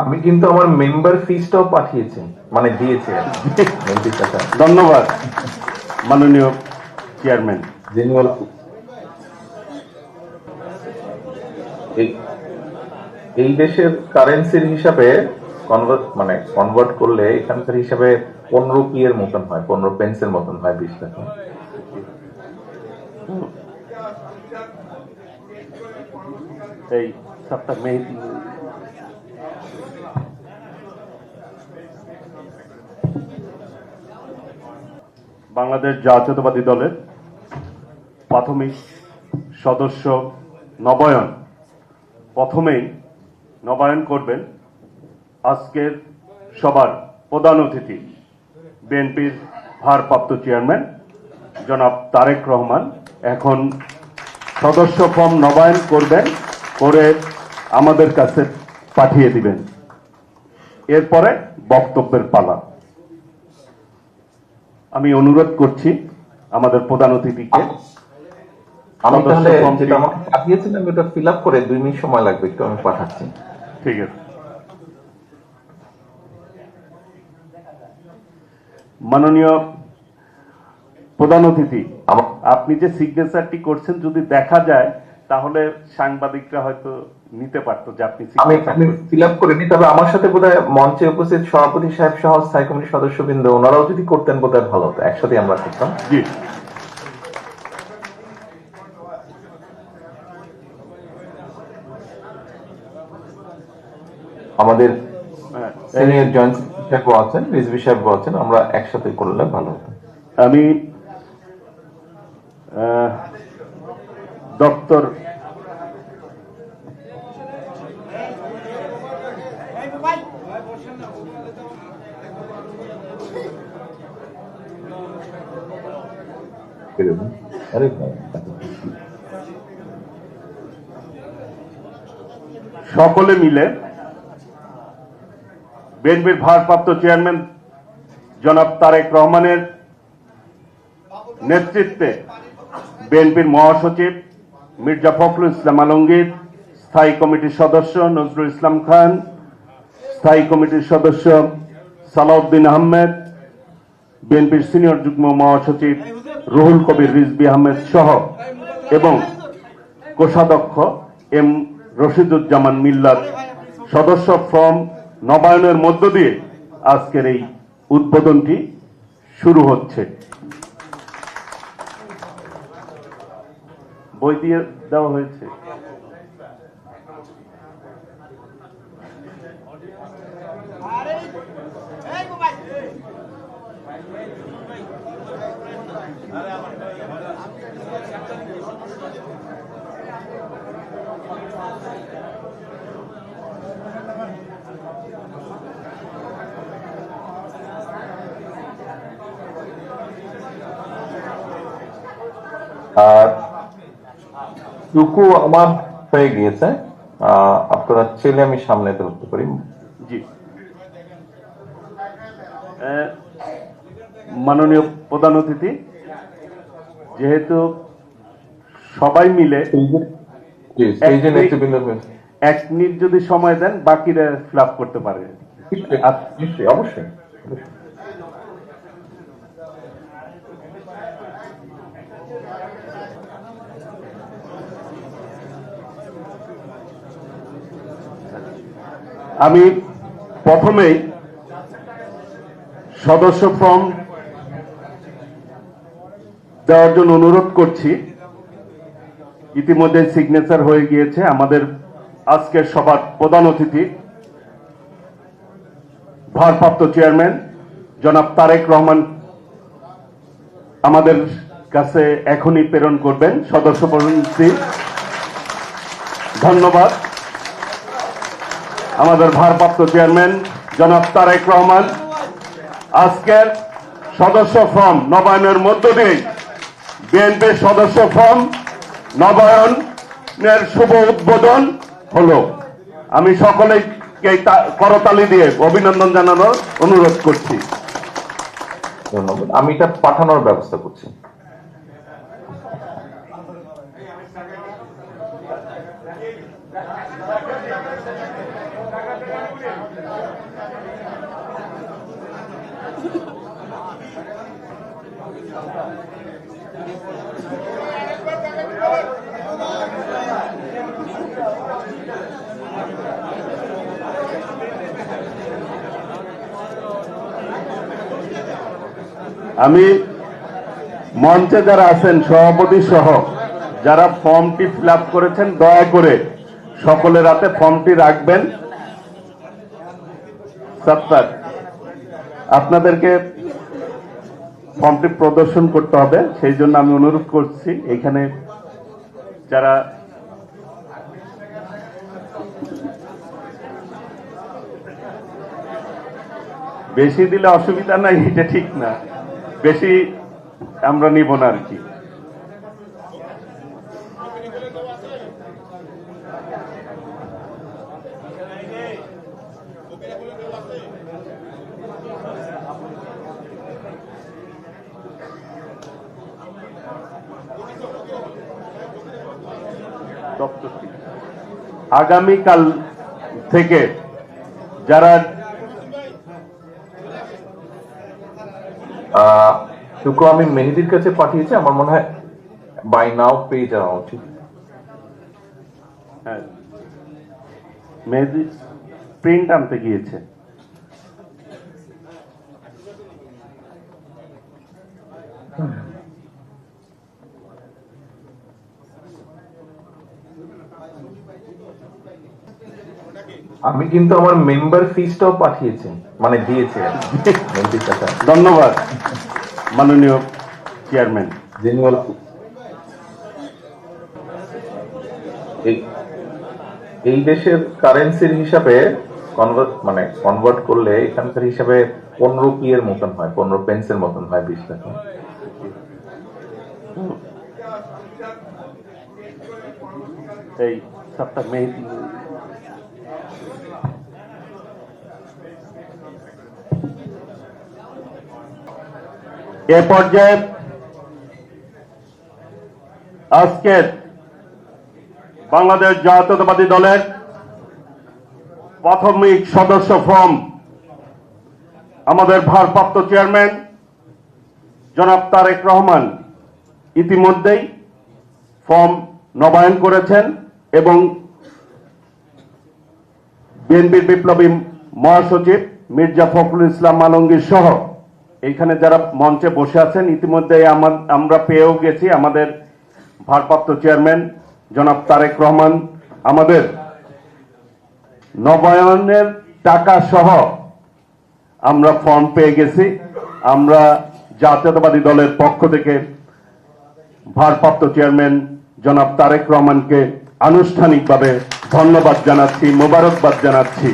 আমি কিন্তু আমার মেম্বার ফিসটাও পাঠিয়েছি, মানে দিয়েছি আর কি। এমপি টাকা। ধন্যবাদ মাননীয় চেয়ারম্যান। রিনিউয়াল এই এই দেশের কারেন্সির হিসাবে কনভার্ট করলে এখানকার হিসাবে 15 এর মতন হয়, 15 পেন্সের মতন হয় 20 টাকা। এই সপ্তাহ মে বাংলাদেশ জাতীয়তাবাদী দলের প্রাথমিক সদস্য নবায়ন, প্রথমেই নবায়ন করবেন আজকের সবার প্রধান অতিথি বিএনপির ভারপ্রাপ্ত চেয়ারম্যান জনাব তারেক রহমান। এখন সদস্য ফর্ম নবায়ন করবেন, করে আমাদের কাছে পাঠিয়ে দিবেন। এরপরে বক্তব্যের পালা। আমি অনুরোধ করছি আমাদের প্রধান অতিথিকে। আমি তাহলে যেটা আমাকে পাঠিয়েছিলাম ওটা ফিল আপ করে 2 মিনিট সময় লাগবে, একটু আমি পাঠাচ্ছি। ঠিক আছে। মাননীয় প্রধান অতিথি, আপনি যে সিগনেচারটি করছেন যদি দেখা যায় তাহলে সাংবাদিকরা হয়তো নিতে পারতো যে আপনি আমি ফিল আপ করিনি, তবে আমার সাথে বোধহয় মঞ্চে উপস্থিত সভাপতি সাহেব সহ স্থায়ী কমিটির সদস্যবৃন্দ ওনারাও যদি করতেন বোধহয় ভালো হতো, একসাথে আমরা করতাম। জি। আমাদের সিনিয়র জয়েন্ট সাহেব আছেন, রিজভি সাহেব আছেন, আমরা একসাথে করলে ভালো হতো। আমি ডক্টর সকলে মিলে বিএনপির ভারপ্রাপ্ত চেয়ারম্যান জনাব তারেক রহমানের নেতৃত্বে বিএনপির মহাসচিব মির্জা ফখরুল ইসলাম আলমগীর, স্থায়ী কমিটির সদস্য নজরুল ইসলাম খান, স্থায়ী কমিটির সদস্য সালাউদ্দিন আহমেদ, বিএনপির সিনিয়র যুগ্ম মহাসচিব রুহুল কবির রিজভী আহমেদ সহ এবং কোষাধ্যক্ষ এম রশিদুজ্জামান মিল্লাত সদস্য ফর্ম নবায়নের মধ্য দিয়ে আজকের এই উদ্বোধনটি শুরু হচ্ছে। বই দিয়ে দেওয়া হয়েছে। আর টুকু আমার হয়ে গিয়েছে, আপনারা ছেলে আমি সামনে ধরতে পারি। জি। মাননীয় প্রধান অতিথি, যেহেতু সবাই মিলে 1 মিনিট যদি সময় দেন বাকিরা ফিল করতে পারে। অবশ্যই। আমি প্রথমেই সদস্য ফর্ম দেওয়ার জন্য অনুরোধ করছি। ইতিমধ্যে সিগনেচার হয়ে গিয়েছে। আমাদের আজকের সভার প্রধান অতিথি ভারপ্রাপ্ত চেয়ারম্যান জনাব তারেক রহমান আমাদের কাছে এখনই প্রেরণ করবেন সদস্য ফর্মটি। ধন্যবাদ। আমাদের ভারপ্রাপ্ত চেয়ারম্যান জনাব তারেক রহমান আজকের সদস্য ফর্ম নবায়নের মধ্য দিয়ে বিএনপির সদস্য ফর্ম নবায়নের শুভ উদ্বোধন হলো। আমি সকলেকে করতালি দিয়ে অভিনন্দন জানানোর অনুরোধ করছি। ধন্যবাদ। আমি এটা পাঠানোর ব্যবস্থা করছি। আমি মঞ্চে যারা আছেন সভাপতি সহ যারা ফর্মটি ফিল আপ করেছেন দয়া করে সকলের হাতে ফর্মটি রাখবেন। সত্তার আপনাদেরকে ফর্মটি প্রদর্শন করতে হবে, সেই জন্য আমি অনুরোধ করছি এখানে যারা বেশি দিলে অসুবিধা নাই, এটা ঠিক না, বেশি আমরা নিব না আর কি। আগামীকাল থেকে যারা টুকু আমি মেহেদির কাছে পাঠিয়েছি, আমার মনে হয় বাই নাও পেয়ে যাওয়া উচিত। হ্যাঁ, মেহেদি প্রিন্ট আনতে গিয়েছে। আমি কিন্তু আমার মেম্বার ফিসটাও পাঠিয়েছি, মানে দিয়েছি মেহেদির কাছে। ধন্যবাদ মাননীয় চেয়ারম্যান। এই দেশের কারেন্সির হিসাবে কনভার্ট করলে এখানকার হিসাবে 15 রুপির মতন হয়, 15 পেন্সের মতন হয়, 20 টাকা। এই সপ্তাহ মেহেদি এ পর্যায়ে আজকের বাংলাদেশ জাতীয়তাবাদী দলের প্রাথমিক সদস্য ফর্ম আমাদের ভারপ্রাপ্ত চেয়ারম্যান জনাব তারেক রহমান ইতিমধ্যেই ফর্ম নবায়ন করেছেন এবং বিএনপির বিপ্লবী মহাসচিব মির্জা ফখরুল ইসলাম আলমগীর সহ এখানে যারা মঞ্চে বসে আছেন ইতিমধ্যে আমরা পেয়েও গেছি। আমাদের ভারপ্রাপ্ত চেয়ারম্যান জনাব তারেক রহমান আমাদের নবায়নের টাকা সহ আমরা ফর্ম পেয়ে গেছি। আমরা জাতীয়তাবাদী দলের পক্ষ থেকে ভারপ্রাপ্ত চেয়ারম্যান জনাব তারেক রহমানকে আনুষ্ঠানিকভাবে ধন্যবাদ জানাচ্ছি, মোবারকবাদ জানাচ্ছি।